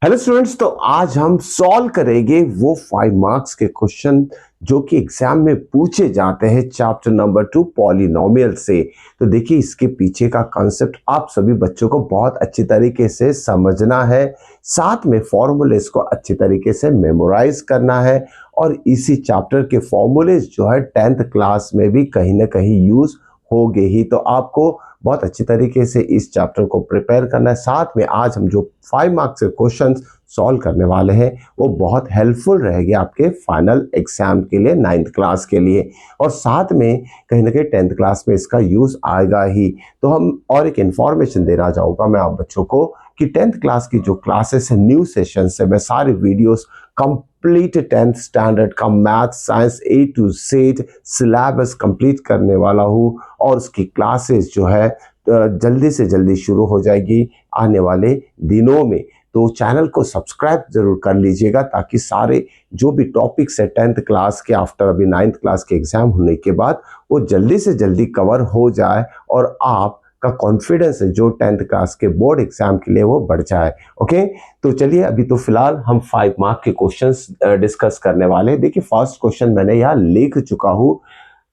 Hello students, तो आज हम सॉल्व करेंगे वो 5 मार्क्स के क्वेश्चन जो कि एग्जाम में पूछे जाते हैं चैप्टर नंबर 2 पॉलिनोमियल से। तो देखिए, इसके पीछे का कॉन्सेप्ट आप सभी बच्चों को बहुत अच्छी तरीके से समझना है, साथ में फॉर्मूलेस को अच्छी तरीके से मेमोराइज करना है। और इसी चैप्टर के फॉर्मूलेस जो है 10th क्लास में भी कहीं ना कहीं यूज होंगे ही, तो आपको बहुत अच्छी तरीके से इस चैप्टर को प्रिपेयर करना है। साथ में आज हम जो 5 मार्क्स के क्वेश्चन सॉल्व करने वाले हैं वो बहुत हेल्पफुल रहेगी आपके फाइनल एग्जाम के लिए, 9th क्लास के लिए। और साथ में कहीं ना कहीं 10th क्लास में इसका यूज आएगा ही। तो हम और एक इंफॉर्मेशन देना चाहूँगा मैं आप बच्चों को कि 10th क्लास की जो क्लासेस है, न्यू सेशन से मैं सारी वीडियोस कंप्लीट 10th स्टैंडर्ड का math science A to Z syllabus complete करने वाला हूँ। और उसकी क्लासेस जो है जल्दी से जल्दी शुरू हो जाएगी आने वाले दिनों में। तो चैनल को सब्सक्राइब जरूर कर लीजिएगा ताकि सारे जो भी टॉपिक्स है 10th क्लास के आफ्टर अभी 9th क्लास के एग्जाम होने के बाद वो जल्दी से जल्दी कवर हो जाए और आप का कॉन्फिडेंस है जो 10th क्लास के बोर्ड एग्जाम के लिए वो बढ़ जाए। ओके, तो चलिए अभी तो फिलहाल हम 5 मार्क के क्वेश्चंस डिस्कस करने वाले हैं। देखिए, फर्स्ट क्वेश्चन मैंने यहाँ लिख चुका हूँ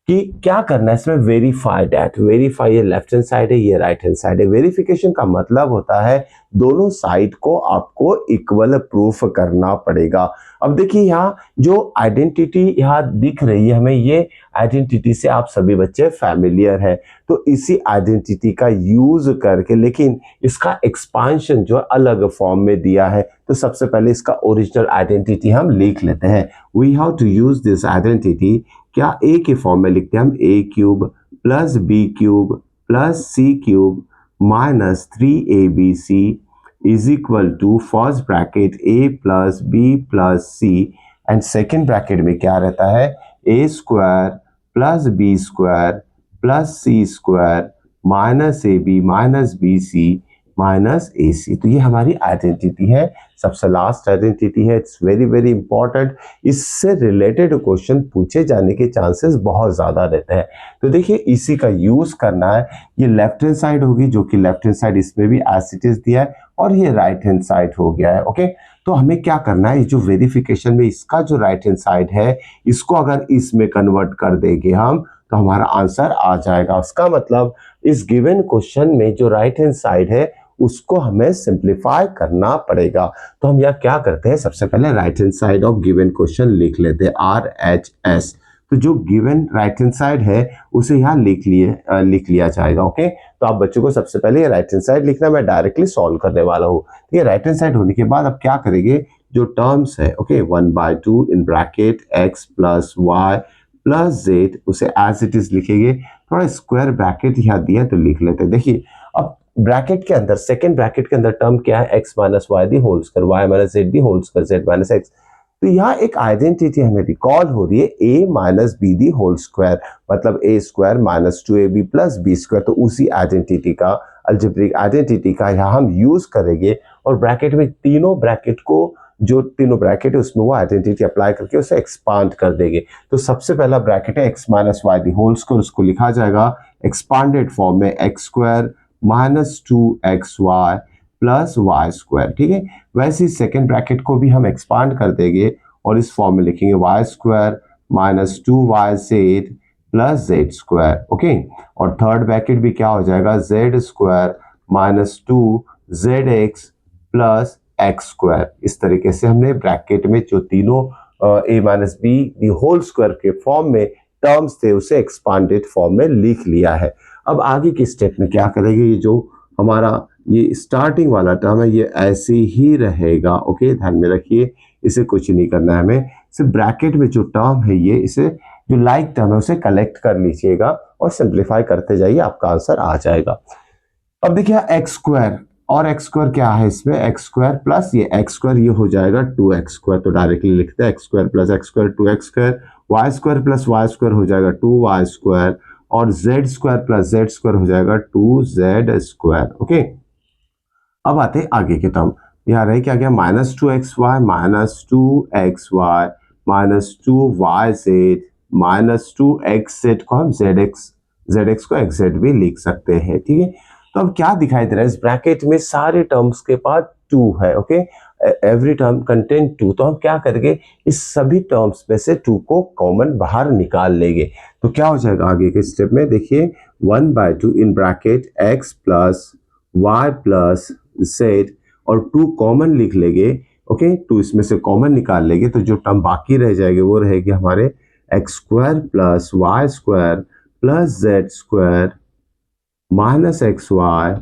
कि क्या करना है इसमें। वेरीफाई डैट, वेरीफाई ये लेफ्ट हैंड साइड है, ये राइट हैंड साइड है। वेरिफिकेशन का मतलब होता है दोनों साइड को आपको इक्वल प्रूफ करना पड़ेगा। अब देखिए, यहाँ जो आइडेंटिटी यहाँ दिख रही है हमें, ये आइडेंटिटी से आप सभी बच्चे फैमिलियर है। तो इसी आइडेंटिटी का यूज करके, लेकिन इसका एक्सपांशन जो अलग फॉर्म में दिया है, तो सबसे पहले इसका ओरिजिनल आइडेंटिटी हम लिख लेते हैं। We have to use this identity. क्या ए के फॉर्म में लिखते हैं हम, a cube plus b cube plus c cube minus 3abc is equal to first bracket a plus b plus c and second bracket में क्या रहता है, a square plus B square plus c square minus a b minus b c minus a c. तो ये हमारी identity है, सबसे last identity है। It's very very important. इससे रिलेटेड क्वेश्चन पूछे जाने के चांसेस बहुत ज्यादा रहते हैं। तो देखिए, इसी का यूज करना है। ये लेफ्ट हैंड साइड होगी, जो कि लेफ्ट हैंड साइड इसमें भी एज इट इज दिया है, और ये राइट हैंड साइड हो गया है। ओके, तो हमें क्या करना है, ये जो वेरिफिकेशन में इसका जो राइट हैंड साइड है, इसको अगर इसमें कन्वर्ट कर देंगे हम, तो हमारा आंसर आ जाएगा। उसका मतलब इस गिवन क्वेश्चन में जो राइट हैंड साइड है उसको हमें सिंप्लीफाई करना पड़ेगा। तो हम यहाँ क्या करते हैं, सबसे पहले right hand side of given question लिख लेते हैं, RHS। तो जो गिवन राइट हैंड साइड है उसे यहाँ लिख लिया जाएगा। ओके, तो आप बच्चों को सबसे पहले राइट हैंड साइड लिखना, मैं डायरेक्टली सॉल्व करने वाला हूँ। ठीक है, राइट हैंड साइड होने के बाद अब क्या करेंगे, जो टर्म्स है, okay, 1/2 in bracket x plus Y plus Z, उसे एज इट इज लिखेंगे। थोड़ा स्क्वायर ब्रैकेट यहाँ दिया तो लिख लेते हैं। देखिए, अब ब्रैकेट के अंदर, सेकेंड ब्रैकेट के अंदर टर्म क्या है, x minus Y the whole square, Y minus Z the whole square, Z minus X. तो यहाँ एक आइडेंटिटी हमें रिकॉल हो रही है, a minus B the whole square, मतलब a square minus 2ab plus B square. तो उसी आइडेंटिटी का, अलजेब्रिक आइडेंटिटी का यहाँ हम यूज करेंगे और ब्रैकेट में तीनों ब्रैकेट को, जो तीनों ब्रैकेट है उसमें वो आइडेंटिटी अप्लाई करके उसे एक्सपांड कर देंगे। तो सबसे पहला ब्रैकेट है x minus Y the whole square, उसको लिखा जाएगा एक्सपांडेड फॉर्म में x square minus 2xy plus y square. ठीक है, वैसे ही सेकेंड ब्रैकेट को भी हम एक्सपांड कर देंगे और इस फॉर्म में लिखेंगे y square minus 2yz plus z square. Okay, और थर्ड ब्रैकेट भी क्या हो जाएगा, z square minus 2zx plus x square. इस तरीके से हमने ब्रैकेट में जो तीनों a minus B the whole square के फॉर्म में टर्म्स थे उसे एक्सपांडेड फॉर्म में लिख लिया है। अब आगे के स्टेप में क्या करेंगे, ये जो हमारा ये स्टार्टिंग वाला टर्म है ये ऐसे ही रहेगा। ओके, ध्यान में रखिए, इसे कुछ नहीं करना है हमें, सिर्फ ब्रैकेट में जो टर्म है ये, इसे जो लाइक टर्म है उसे कलेक्ट कर लीजिएगा और सिंप्लीफाई करते जाइए, आपका आंसर आ जाएगा। अब देखिए एक्स स्क्वायर, और एक्स स्क्वायर क्या है इसमें, एक्स स्क्वायर प्लस ये एक्स स्क्वायर, ये हो जाएगा 2x स्क्वायर। तो डायरेक्टली लिखते हैं x square plus x square 2x square, y square plus y square हो जाएगा 2y स्क्वायर, और z square plus z square हो जाएगा 2z स्क्वायर। ओके, अब आते हैं आगे के टर्म। यहाँ रहे क्या, minus 2xy minus 2xy minus 2yz minus 2xz को हम zx को xz भी लिख सकते हैं। ठीक है, तो अब क्या दिखाई दे रहा है, इस ब्रैकेट में सारे टर्म्स के पास 2 है। ओके, एवरी टर्म कंटेन 2, तो हम क्या करेंगे, इस सभी टर्म्स में से 2 को कॉमन बाहर निकाल लेंगे। तो क्या हो जाएगा आगे के स्टेप में, देखिए 1/2 in bracket x plus Y plus z, और 2 कॉमन लिख लेंगे। ओके, 2 इसमें से कॉमन निकाल लेंगे तो जो टर्म बाकी रह जाएगी वो रहेगी हमारे x square plus y square plus z square minus x y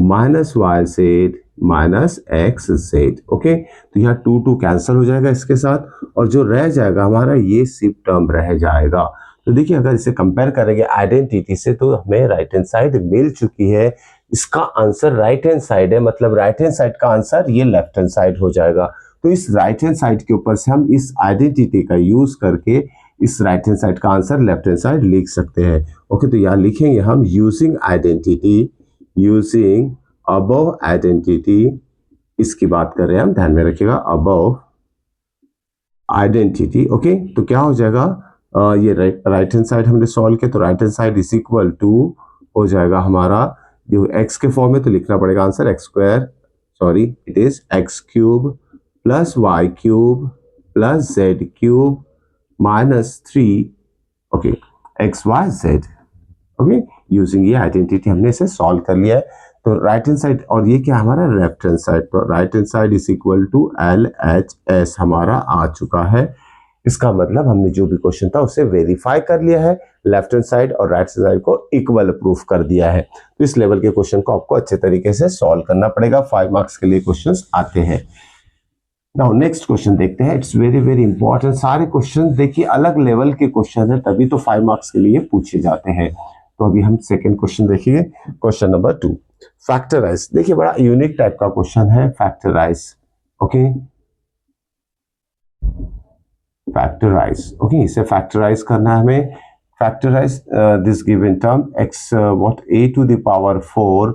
minus y z minus x z. Okay, तो यहाँ 2 कैंसिल हो जाएगा इसके साथ, और जो रह जाएगा हमारा ये सिर्फ टर्म रह जाएगा। तो देखिए अगर इसे कंपेयर करेंगे आइडेंटिटी से तो हमें राइट हैंड साइड मिल चुकी है। इसका आंसर राइट हैंड साइड है, मतलब राइट हैंड साइड का आंसर ये लेफ्ट हैंड साइड हो जाएगा। तो इस राइट हैंड साइड के ऊपर से हम इस आइडेंटिटी का यूज करके इस राइट हैंड साइड का आंसर लेफ्ट हैंड साइड लिख सकते हैं। ओके, तो यहाँ लिखेंगे हम यूजिंग अबव आइडेंटिटी, इसकी बात कर रहे हैं हम, ध्यान में रखिएगा, अबव आइडेंटिटी। ओके, तो क्या हो जाएगा, ये राइट हैंड साइड हमने सॉल्व किया, तो right hand side is equal to हो जाएगा हमारा, जो एक्स के फॉर्म में तो लिखना पड़ेगा answer x square, sorry it is x cube plus y cube plus z cube minus 3, okay, x y z. Okay, using ये आइडेंटिटी हमने इसे सॉल्व कर लिया है। तो राइट हैंड साइड, और ये क्या हमारा लेफ्ट हैंड साइड, तो right hand side is equal to LHS हमारा आ चुका है। इसका मतलब हमने जो भी क्वेश्चन था उसे वेरीफाई कर लिया है, लेफ्ट हैंड साइड और राइट साइड को इक्वल प्रूफ कर दिया है। तो इस लेवल के क्वेश्चन को आपको अच्छे तरीके से सॉल्व करना पड़ेगा, 5 मार्क्स के लिए क्वेश्चंस आते हैं। नाउ नेक्स्ट क्वेश्चन देखते हैं, इट्स वेरी वेरी इंपॉर्टेंट। सारे क्वेश्चन देखिए अलग लेवल के क्वेश्चन है, तभी तो 5 मार्क्स के लिए पूछे जाते हैं। तो अभी हम सेकंड क्वेश्चन देखिए, क्वेश्चन नंबर 2, फैक्टराइज। देखिए बड़ा यूनिक टाइप का क्वेश्चन है फैक्टराइज। ओके, फैक्टराइज, ओके, इसे फैक्टराइज करना है हमें। Factorise this given term x what a to the power 4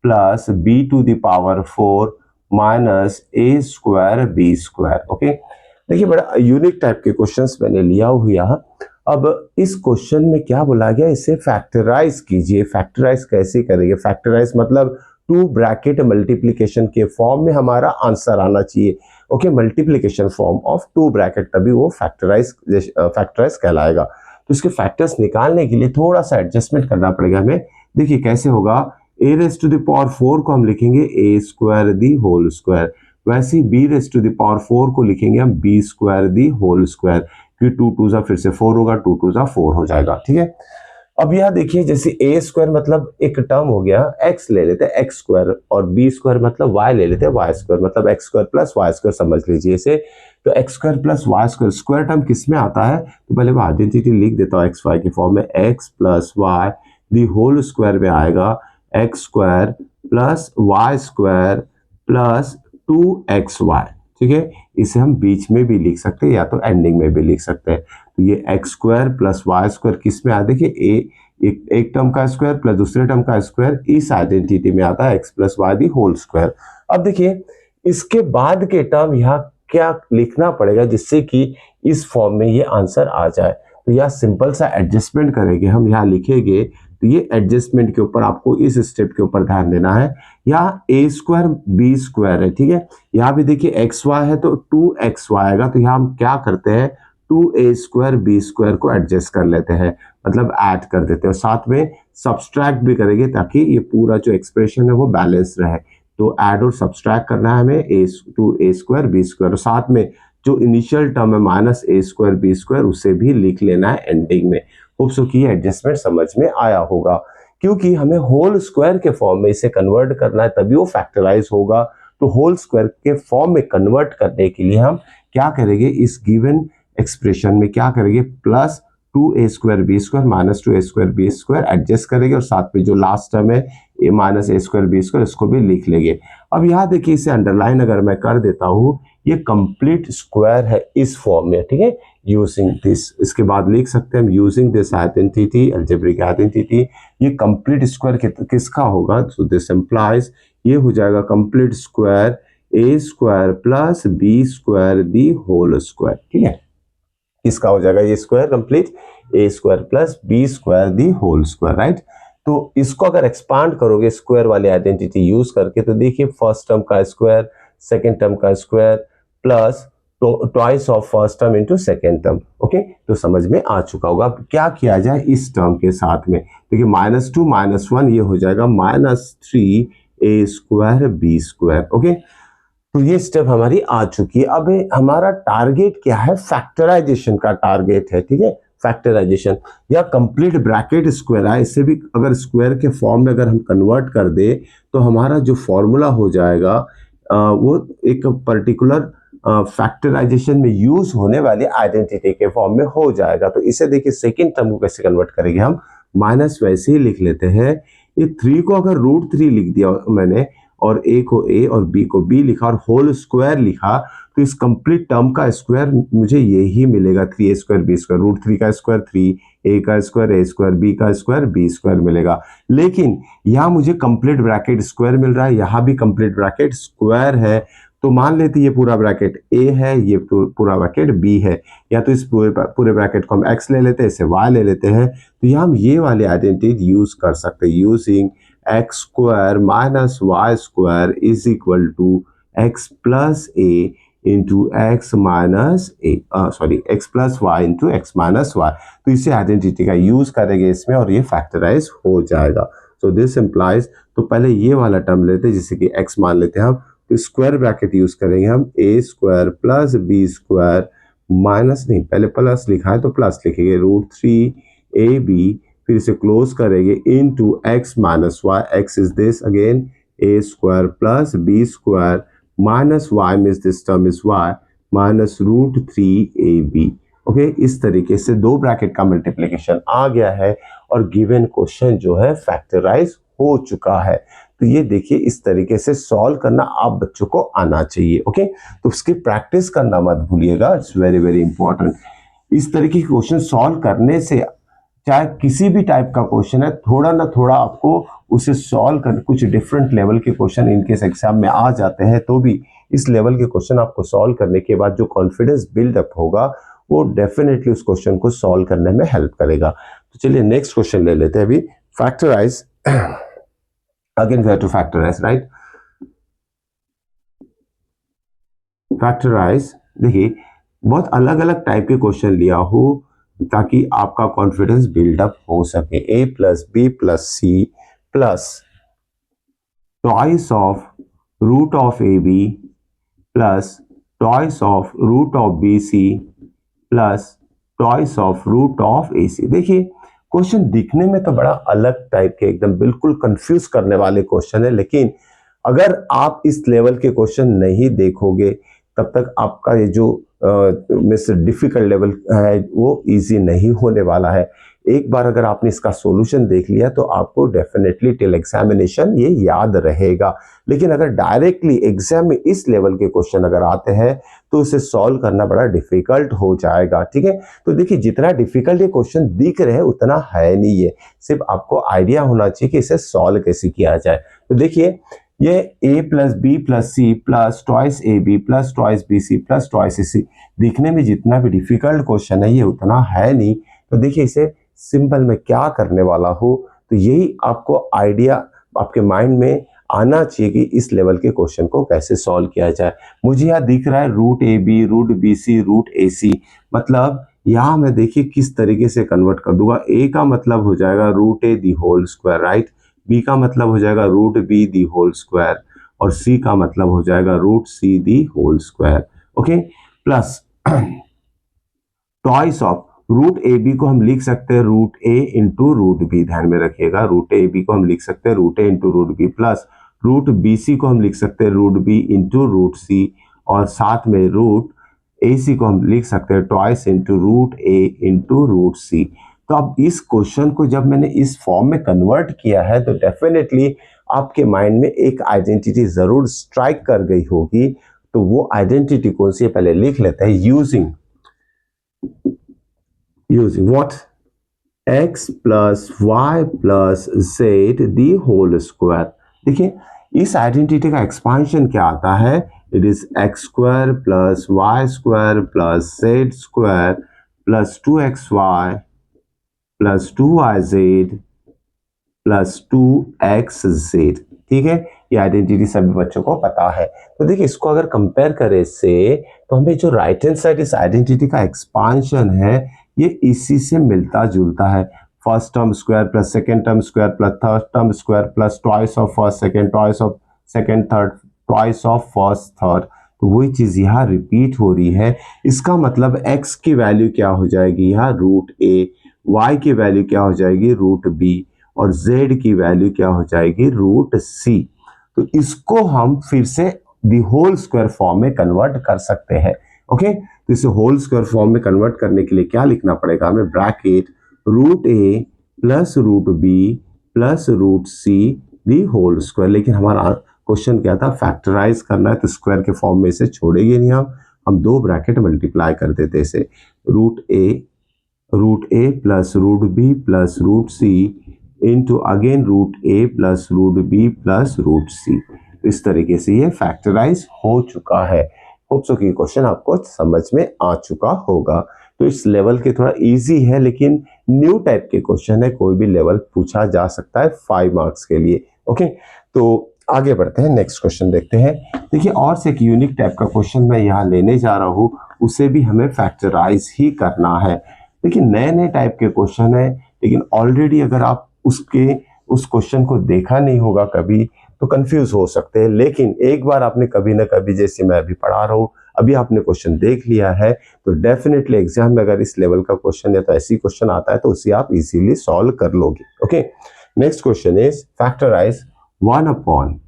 plus b to the power 4 minus a square b square. Okay, देखिए बड़ा यूनिक टाइप के questions मैंने लिया हुआ। अब इस क्वेश्चन में क्या बोला गया, इसे फैक्टराइज कीजिए। फैक्टराइज कैसे करेंगे, फैक्टराइज मतलब 2 ब्रैकेट मल्टीप्लिकेशन के फॉर्म में हमारा आंसर आना चाहिए। Okay, multiplication form of 2 bracket, तभी वो फैक्टराइज कहलाएगा। तो इसके फैक्टर्स निकालने के लिए थोड़ा सा एडजस्टमेंट करना पड़ेगा हमें। देखिए कैसे होगा, a raise to the power 4 को हम लिखेंगे a square the whole square, वैसे ही b raise to the power 4 को लिखेंगे हम b square the whole square, क्योंकि 2 2 फिर से 4 होगा, 2 2 4 हो जाएगा। ठीक है, अब यह देखिए जैसे a स्क्वायर मतलब एक टर्म हो गया, x ले लेते हैं एक्स स्क्वायर, और b स्क्वायर मतलब y ले लेते हैं वाई स्क्वायर, मतलब x square plus y square समझ लीजिए इसे। तो x square plus y square, square term किस में आता है, तो पहले मैं आइडेंटिटी लिख देता हूँ एक्स वाई के फॉर्म में, x plus y the whole square में आएगा x square plus y square plus 2xy। ठीक है, इसे हम बीच में भी लिख सकते हैं या तो एंडिंग में भी लिख सकते हैं। तो ये x square plus y square किस में आता है, देखिए एक टर्म का स्क्वायर प्लस दूसरे टर्म का स्क्वायर इस आइडेंटिटी में आता है, x plus y the whole square. अब देखिए इसके बाद के टर्म यहाँ क्या लिखना पड़ेगा जिससे कि इस फॉर्म में ये आंसर आ जाए। तो यह सिंपल सा एडजस्टमेंट करेंगे हम, यहाँ लिखेंगे। तो ये एडजस्टमेंट के ऊपर आपको इस स्टेप के ऊपर ध्यान देना है। यहाँ ए स्क्वायर बी स्क्वायर है, ठीक है, यहाँ भी देखिए एक्स वाई है तो 2xy आएगा। तो यहाँ हम क्या करते हैं, 2a स्क्वायर बी स्क्वायर को एडजस्ट कर लेते हैं, मतलब ऐड कर देते हैं, और साथ में सब्सट्रैक्ट भी करेंगे ताकि ये पूरा जो एक्सप्रेशन है वो बैलेंस रहे। तो ऐड और सब्सट्रैक्ट करना है हमें, 2a स्क्वायर बी स्क्वायर, और साथ में जो इनिशियल टर्म है minus a square b square उसे भी लिख लेना है एंडिंग में। होप सो कि एडजस्टमेंट समझ में आया होगा, क्योंकि हमें होल स्क्वायर के फॉर्म में इसे कन्वर्ट करना है तभी वो फैक्टराइज होगा। तो होल स्क्वायर के फॉर्म में कन्वर्ट करने के लिए हम क्या करेंगे, इस गिवन एक्सप्रेशन में क्या करेंगे, plus 2a square b square minus 2a square b square adjust करेंगे, और साथ में जो लास्ट टर्म है a minus a square b square इसको भी लिख लेंगे। अब यहाँ देखिए इसे अंडरलाइन अगर मैं कर देता हूँ, ये कंप्लीट स्क्वायर है इस फॉर्म में, ठीक है, यूजिंग दिस। इसके बाद लिख सकते हैं हम using this identity, algebraic identity, ये कंप्लीट स्क्वायर किसका होगा, सो दिस इंप्लाइज ये हो जाएगा complete square a square plus B square the whole square. ठीक है, इसका हो जाएगा ये square complete a square plus B square the whole square, right. तो इसको अगर एक्सपांड करोगे स्क्वायर वाली आइडेंटिटी यूज करके, तो देखिए फर्स्ट टर्म का स्क्वायर, सेकेंड टर्म का square plus twice of first term into second term. Okay, तो समझ में आ चुका होगा। अब क्या किया जाए इस टर्म के साथ में, देखिए -2 -1 ये हो जाएगा -3a² b²। ओके, तो ये स्टेप हमारी आ चुकी है। अब हमारा टारगेट क्या है, फैक्टराइजेशन का टारगेट है। ठीक है, फैक्टराइजेशन या कंप्लीट ब्रैकेट स्क्वायर है, इससे भी अगर स्क्वायर के फॉर्म में अगर हम कन्वर्ट कर दे तो हमारा जो फॉर्मूला हो जाएगा वो एक पर्टिकुलर फैक्टराइजेशन में यूज होने वाली आइडेंटिटी के फॉर्म में हो जाएगा। तो इसे देखिए सेकेंड टर्म को कैसे कन्वर्ट करेंगे हम, माइनस वैसे ही लिख लेते हैं। ये 3 को अगर √3 लिख दिया मैंने और a को a और b को b लिखा और होल स्क्वायर लिखा, तो इस कंप्लीट टर्म का स्क्वायर मुझे यही मिलेगा 3a² b² √3 का स्क्वायर 3, a का स्क्वायर a², b का स्क्वायर b² मिलेगा। लेकिन यहाँ मुझे कंप्लीट ब्रैकेट स्क्वायर मिल रहा है, यहाँ भी कंप्लीट ब्रैकेट स्क्वायर है। तो मान लेते ये पूरा ब्रैकेट a है, ये पूरा ब्रैकेट b है, या तो इस पूरे ब्रैकेट को हम x ले लेते हैं, इसे y ले लेते हैं। तो यहाँ हम ये वाली आइडेंटिटी यूज कर सकते हैं, using x² minus y² is equal to x plus a into x minus a, x plus y into x minus y। तो इसे आइडेंटिटी का यूज करेंगे इसमें और ये फैक्टराइज हो जाएगा। सो दिस इम्प्लाइज, तो पहले ये वाला टर्म लेते हैं जिसे कि x मान लेते हैं हम, तो स्क्वायर ब्रैकेट यूज करेंगे हम a² प्लस b² माइनस, नहीं पहले प्लस लिखा है तो प्लस लिखेंगे √3ab, फिर इसे क्लोज करेंगे into x minus y, x is this again a² plus b² minus y means this term is y minus √3ab। Okay, इस तरीके से दो ब्रैकेट का मल्टीप्लिकेशन आ गया है और गिवन क्वेश्चन जो है फैक्टराइज हो चुका है। तो ये देखिए इस तरीके से सॉल्व करना आप बच्चों को आना चाहिए। ओके, तो उसकी प्रैक्टिस करना मत भूलिएगा, इट्स वेरी वेरी इंपॉर्टेंट। इस तरीके के क्वेश्चन सॉल्व करने से चाहे किसी भी टाइप का क्वेश्चन है, थोड़ा ना थोड़ा आपको उसे सॉल्व कर, कुछ डिफरेंट लेवल के क्वेश्चन इनकेस एग्जाम में आ जाते हैं तो भी इस लेवल के क्वेश्चन आपको सॉल्व करने के बाद जो कॉन्फिडेंस बिल्डअप होगा वो डेफिनेटली उस क्वेश्चन को सॉल्व करने में हेल्प करेगा। तो चलिए नेक्स्ट क्वेश्चन ले लेते हैं अभी, factorise. Again we have to factorise, right. Factorise, देखिए बहुत अलग अलग टाइप के क्वेश्चन लिया हो ताकि आपका कॉन्फिडेंस बिल्डअप हो सके। a plus b plus c plus twice of root of a b plus twice of root of b c plus twice of root of a c. देखिए क्वेश्चन दिखने में तो बड़ा अलग टाइप के, एकदम बिल्कुल कंफ्यूज करने वाले क्वेश्चन है, लेकिन अगर आप इस लेवल के क्वेश्चन नहीं देखोगे तब तक आपका ये जो डिफिकल्ट लेवल है वो इजी नहीं होने वाला है। एक बार अगर आपने इसका सॉल्यूशन देख लिया तो आपको डेफिनेटली टिल एग्जामिनेशन ये याद रहेगा। लेकिन अगर डायरेक्टली एग्जाम में इस लेवल के क्वेश्चन अगर आते हैं तो इसे सॉल्व करना बड़ा डिफिकल्ट हो जाएगा। ठीक है, तो देखिए जितना डिफिकल्ट ये क्वेश्चन दिख रहे हैं उतना है नहीं, ये सिर्फ आपको आइडिया होना चाहिए कि इसे सॉल्व कैसे किया जाए। तो देखिए ये a plus b plus c plus twice a b plus twice b c plus twice c दिखने में जितना भी डिफिकल्ट क्वेश्चन है ये उतना है नहीं। तो देखिए इसे सिंपल में क्या करने वाला हो, तो यही आपको आइडिया आपके माइंड में आना चाहिए कि इस लेवल के क्वेश्चन को कैसे सॉल्व किया जाए। मुझे यहाँ दिख रहा है √ab, √bc, √ac, मतलब यहाँ मैं देखिए किस तरीके से कन्वर्ट कर दूंगा। a का मतलब हो जाएगा √a the whole square, right. b का मतलब हो जाएगा √b दी होल स्क्वायर और c का मतलब हो जाएगा √c the whole square. Okay, plus twice of √ab को हम लिख सकते हैं √a इंटू √b, ध्यान में रखिएगा √ab को हम लिख सकते हैं √a into √b plus √bc को हम लिख सकते हैं √b इंटू √c और साथ में √ac को हम लिख सकते हैं twice into √a into √c। तो अब इस क्वेश्चन को जब मैंने इस फॉर्म में कन्वर्ट किया है तो डेफिनेटली आपके माइंड में एक आइडेंटिटी जरूर स्ट्राइक कर गई होगी। तो वो आइडेंटिटी कौन सी है पहले लिख लेते हैं, using what, x plus y plus z the whole square. देखिए इस आइडेंटिटी का एक्सपांशन क्या आता है, it is x² plus y² plus z² plus 2xy plus 2yz plus 2xz। ठीक है, ये आइडेंटिटी सभी बच्चों को पता है। तो देखिए इसको अगर कंपेयर करें इससे, तो हमें जो राइट हैंड साइड इस आइडेंटिटी का एक्सपांशन है ये इसी से मिलता जुलता है। First term square plus second term square plus third term square plus twice of first second, twice of second third, twice of first third. तो वही चीज यहाँ रिपीट हो रही है। इसका मतलब x की वैल्यू क्या हो जाएगी यहाँ रूट ए, y की वैल्यू क्या हो जाएगी रूट बी, और z की वैल्यू क्या हो जाएगी रूट सी। तो इसको हम फिर से दी होल स्क्वायर फॉर्म में कन्वर्ट कर सकते हैं। ओके, तो इसे होल स्क्वायर फॉर्म में कन्वर्ट करने के लिए क्या लिखना पड़ेगा हमें, bracket root a plus root b plus root c the whole square. लेकिन हमारा क्वेश्चन क्या था, फैक्टराइज करना है, तो स्क्वायर के फॉर्म में इसे छोड़ेंगे नहीं हम दो ब्रैकेट मल्टीप्लाई कर देते इसे, root a plus root b plus root c into again root a plus root b plus root c. इस तरीके से ये फैक्टराइज हो चुका है। होप सो कि क्वेश्चन आपको समझ में आ चुका होगा। तो इस लेवल के थोड़ा इजी है, लेकिन न्यू टाइप के क्वेश्चन है, कोई भी लेवल पूछा जा सकता है 5 मार्क्स के लिए। ओके, तो आगे बढ़ते हैं, नेक्स्ट क्वेश्चन देखते हैं। देखिए और से एक यूनिक टाइप का क्वेश्चन मैं यहाँ लेने जा रहा हूँ, उसे भी हमें फैक्टराइज ही करना है। देखिए नए नए टाइप के क्वेश्चन है, लेकिन ऑलरेडी अगर आप उस क्वेश्चन को देखा नहीं होगा कभी, तो कंफ्यूज हो सकते हैं। लेकिन एक बार आपने कभी ना कभी, जैसे मैं अभी पढ़ा रहा हूँ, अभी आपने क्वेश्चन देख लिया है, तो डेफिनेटली एग्जाम में अगर इस लेवल का क्वेश्चन या तो ऐसी क्वेश्चन आता है तो उसे आप इजीली सॉल्व कर लोगे। Okay, next question is factorise 1 upon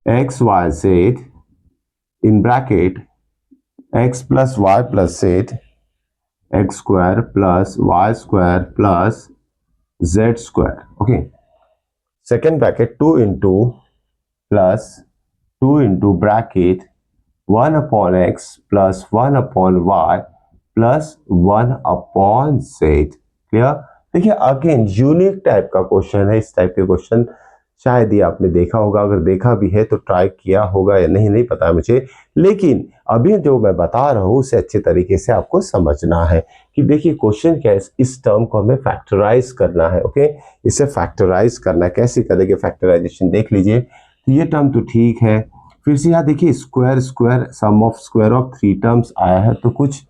x y z in bracket x plus Y plus z x square plus y square plus z square. Okay, second bracket 2 into plus 2 into bracket 1 upon x plus 1 upon y plus 1 upon z. Clear? देखिए again unique type का question है। इस type के question शायद ही आपने देखा होगा, अगर देखा भी है तो ट्राई किया होगा या नहीं पता है मुझे, लेकिन अभी जो मैं बता रहा हूं उसे अच्छे तरीके से आपको समझना है कि देखिए क्वेश्चन क्या है, इस टर्म को हमें फैक्टराइज करना है। ओके, इसे फैक्टराइज करना है, कैसे करेंगे फैक्टराइजेशन देख लीजिए। तो ये टर्म तो ठीक है, फिर से यहाँ देखिए square square sum of square of 3 terms आया है, तो कुछ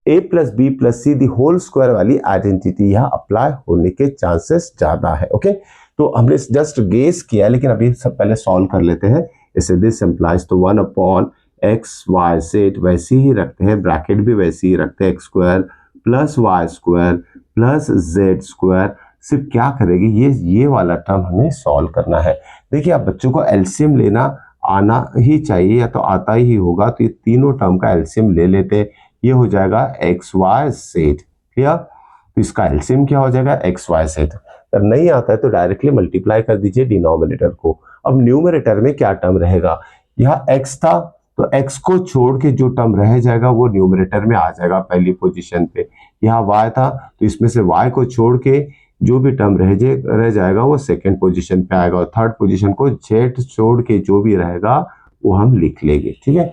a plus b plus c the whole square वाली आइडेंटिटी यहाँ अप्लाई होने के चांसेस ज्यादा है। ओके, तो हमने जस्ट गेस किया, लेकिन अभी सब पहले सॉल्व कर लेते हैं। इसे दिस एम्प्लाइज तो 1 अपॉन एक्स वाई जेड वैसे ही रखते हैं, ब्रैकेट भी वैसे ही रखते हैं, x square plus y square plus z square. सिर्फ क्या करेगी ये वाला टर्म हमें सॉल्व करना है। देखिए आप बच्चों को एलसीएम लेना आना ही चाहिए, या तो आता ही होगा, तो ये तीनों टर्म का एलसीएम ले लेते हैं। ये हो जाएगा एक्स वाई जेड। क्लियर? तो इसका एलसीएम क्या हो जाएगा एक्स वाई जेड। अगर नहीं आता है तो डायरेक्टली मल्टीप्लाई कर दीजिए डिनोमिनेटर को। अब न्यूमरेटर में क्या टर्म रहेगा, यहाँ x था तो x को छोड़ के जो टर्म रह जाएगा वो न्यूमरेटर में आ जाएगा पहली पोजीशन पे। यहाँ y था तो इसमें से y को छोड़ के जो भी टर्म रह जाएगा वो सेकेंड पोजीशन पे आएगा, और थर्ड पोजीशन को z छोड़ के जो भी रहेगा वो हम लिख लेंगे। ठीक है,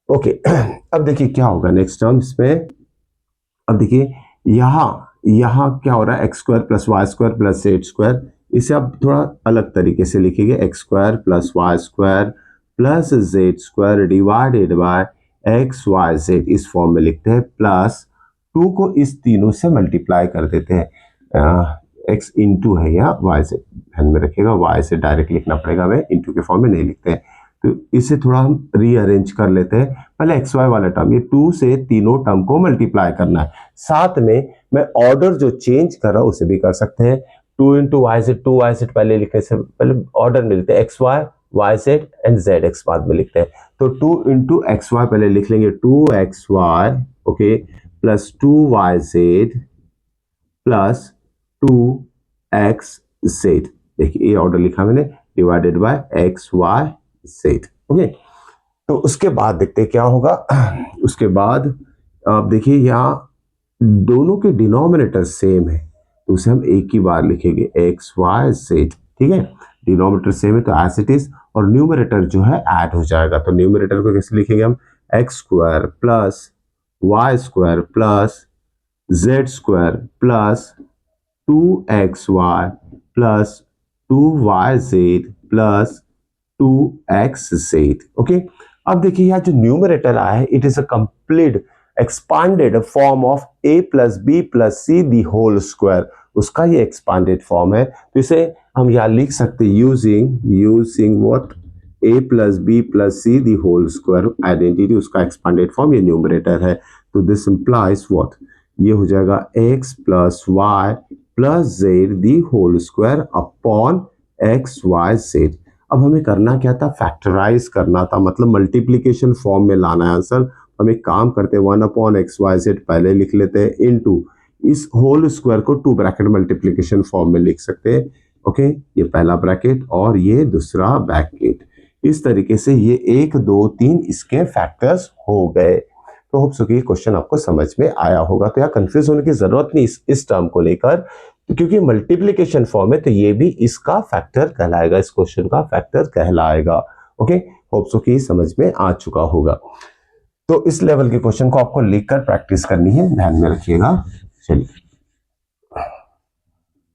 ओके। अब देखिए क्या होगा नेक्स्ट टर्म इसमें। अब देखिए यहाँ क्या हो रहा है, x square plus y square plus z square, इसे आप थोड़ा अलग तरीके से लिखेंगे, x square plus y square plus z square divided by x y z, इस फॉर्म में लिखते हैं, प्लस 2 को इस तीनों से मल्टीप्लाई कर देते हैं। एक्स इंटू है या वाई से ध्यान में रखिएगा, वाई से डायरेक्ट लिखना पड़ेगा, हमें इंटू के फॉर्म में नहीं लिखते हैं। तो इसे थोड़ा हम रीअरेंज कर लेते हैं। पहले एक्स वाई वाला टर्म, ये 2 से तीनों टर्म को मल्टीप्लाई करना है। साथ में मैं ऑर्डर जो चेंज कर रहा हूं उसे भी कर सकते हैं। 2 into y z, 2 y z पहले लिखने से पहले ऑर्डर में लिखते हैं, x y y z and z x बाद में लिखते हैं। तो 2 इंटू एक्स वाई पहले लिख लेंगे, 2 x y okay plus 2 y z plus 2 x z. देखिए ये ऑर्डर लिखा मैंने, divided by x y z. Okay, तो उसके बाद देखते हैं क्या होगा। उसके बाद आप देखिए यहाँ दोनों के डिनोमिनेटर सेम है, तो उसे हम एक ही बार लिखेंगे, एक्स वाई जेड। ठीक है, डिनोमिनेटर सेम है तो एज इट इज, और न्यूमरेटर जो है ऐड हो जाएगा। तो न्यूमरेटर को कैसे लिखेंगे हम, x square plus y square plus z square plus 2xy plus 2yz plus 2xz। Okay, अब देखिए यहाँ जो न्यूमरेटर आया है, it is a complete expanded form of a plus b plus c the whole square, उसका ये expanded form है। तो इसे हम यहाँ लिख सकते हैं using what, a plus b plus c the whole square identity, उसका एक्सपांडेड फॉर्म ये न्यूमरेटर है। तो दिस इंप्लाइज व्हाट, ये हो जाएगा x plus Y plus z the whole square upon x y z. अब हमें करना क्या था, फैक्टराइज करना था, मतलब मल्टीप्लीकेशन फॉर्म में लाना है आंसर। हम एक काम करते हैं, 1/xyz पहले लिख लेते हैं, इनटू इस होल स्क्वायर को 2 ब्रैकेट मल्टीप्लीकेशन फॉर्म में लिख सकते हैं। ओके, ये पहला ब्रैकेट और ये दूसरा ब्रैकेट। इस तरीके से ये 1 2 3 इसके फैक्टर्स हो गए। तो होप सो कि क्वेश्चन आपको समझ में आया होगा। तो यहाँ कंफ्यूज होने की जरूरत नहीं इस टर्म को लेकर, क्योंकि मल्टीप्लिकेशन फॉर्म है तो ये भी इसका फैक्टर कहलाएगा, इस क्वेश्चन का फैक्टर कहलाएगा। ओके, होप सो कि समझ में आ चुका होगा। तो इस लेवल के क्वेश्चन को आपको लिखकर प्रैक्टिस करनी है, ध्यान में रखिएगा। चलिए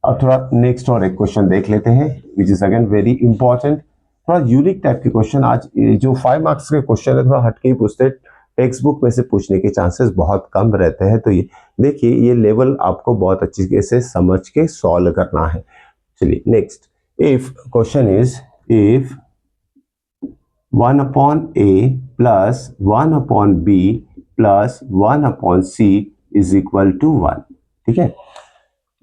अब थोड़ा नेक्स्ट और एक क्वेश्चन देख लेते हैं, which is again very important. थोड़ा यूनिक टाइप के क्वेश्चन, आज जो 5 मार्क्स के क्वेश्चन है थोड़ा हटके ही पूछते, टेक्स्ट बुक में से पूछने के चांसेस बहुत कम रहते हैं। तो ये देखिए, ये लेवल आपको बहुत अच्छी तरीके से समझ के सॉल्व करना है। चलिए next, if question is if 1/a plus 1/b plus 1/c is equal to 1। ठीक है,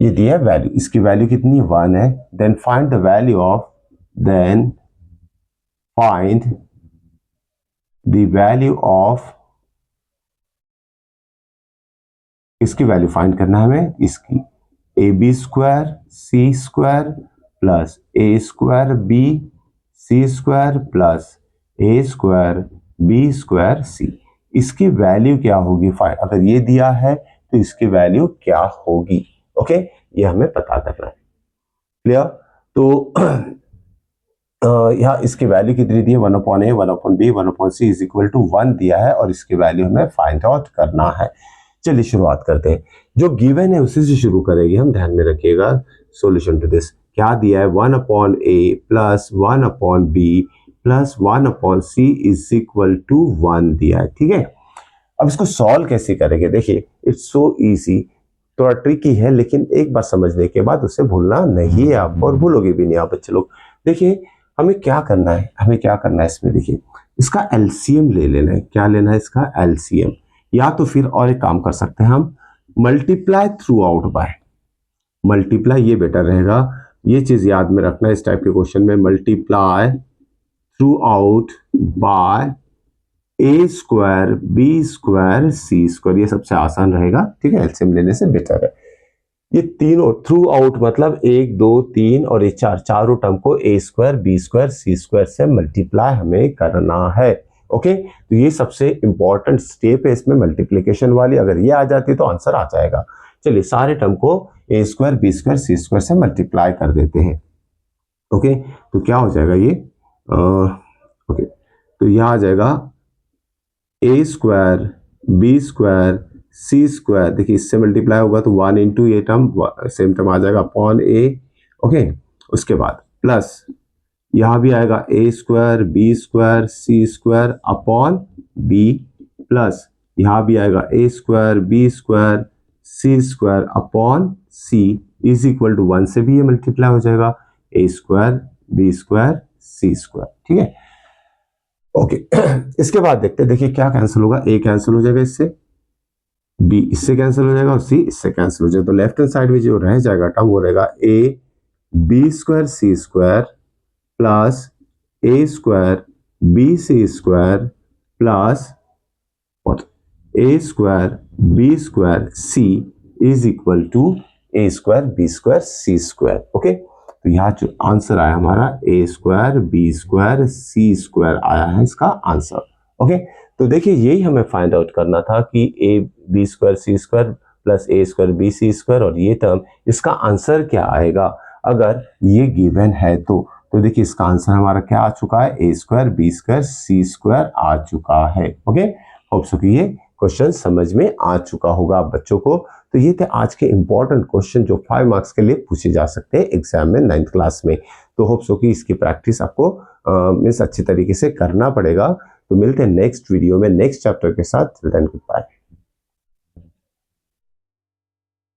ये दिया वैल्यू, इसकी वैल्यू कितनी 1 है। Then find the value of, then find the value of, इसकी वैल्यू फाइंड करना है हमें, इसकी a b square c square plus a square b c square plus a square b square c, इसकी value क्या होगी फाइंड। अगर ये दिया है तो इसकी वैल्यू क्या होगी। ओके, ये हमें पता करना है। क्लियर। तो यहाँ इसकी वैल्यू कितनी दी है, 1/a 1/b 1/c is equal to 1 दिया है और इसकी वैल्यू हमें फाइंड आउट करना है। चलिए शुरुआत करते हैं, जो गिवन है उसी से शुरू करेंगे हम, ध्यान में रखिएगा। सॉल्यूशन टू दिस क्या दिया है, 1/a plus 1/b plus 1/c is equal to 1 दिया है। ठीक है, अब इसको सॉल्व कैसे करेंगे, देखिए इट्स सो इजी, थोड़ा ट्रिकी है लेकिन एक बार समझने के बाद उसे भूलना नहीं है आपको, और भूलोगे भी नहीं आप बच्चे लोग। देखिए हमें क्या करना है, इसमें देखिए इसका एलसीएम ले लेना है। क्या लेना है, इसका एलसीएम, या तो फिर और एक काम कर सकते हैं हम, multiply throughout bye, multiply ये बेटर रहेगा। ये चीज याद में रखना इस टाइप के क्वेश्चन में, multiply throughout by a square b square c square, ये सबसे आसान रहेगा। ठीक है, एलसीएम लेने से बेटर है। ये तीनों थ्रू आउट मतलब 1 2 3 और ये चारों टर्म को ए square b square c square से मल्टीप्लाई हमें करना है। ओके, तो ये सबसे इंपॉर्टेंट स्टेप है इसमें, मल्टीप्लीकेशन वाली। अगर ये आ जाती तो आंसर आ जाएगा। चलिए सारे टर्म को ए square b square c square से मल्टीप्लाई कर देते हैं। ओके, तो क्या हो जाएगा ये, ओके तो यह आ जाएगा a square b square c square, देखिए इससे मल्टीप्लाई होगा तो 1 इंटू ये टर्म सेम टर्म आ जाएगा अपॉन ए। ओके, उसके बाद प्लस यहां भी आएगा a square b square c square upon b, plus यहां भी आएगा a square b square c square upon c is equal to 1 से भी ये मल्टीप्लाई हो जाएगा, a square b square c square. ठीक है, ओके इसके बाद देखते हैं, देखिए क्या कैंसिल होगा, ए कैंसिल हो जाएगा इससे, बी इससे कैंसिल हो जाएगा और सी इससे कैंसिल हो जाएगा। तो लेफ्ट हैंड साइड में जो रह जाएगा टर्म वो रहेगा a b square c square plus a square b c square plus a square b square c is equal to a square b square c square. Okay, तो यहाँ जो answer आया हमारा a square b square c square आया है इसका answer. Okay, तो देखिए यही हमें फाइंड आउट करना था कि a b square c square plus a square b c square और ये टर्म, इसका आंसर क्या आएगा अगर ये गिवन है। तो देखिए इसका आंसर हमारा क्या आ चुका है, a square b square c square आ चुका है। ओके, होप सो कि ये क्वेश्चन समझ में आ चुका होगा आप बच्चों को। तो ये थे आज के इंपॉर्टेंट क्वेश्चन जो 5 मार्क्स के लिए पूछे जा सकते हैं एग्जाम में 9th क्लास में। तो होप सो कि इसकी प्रैक्टिस आपको मीन्स अच्छी तरीके से करना पड़ेगा। तो मिलते हैं नेक्स्ट वीडियो में नेक्स्ट चैप्टर के साथ। Till then good bye.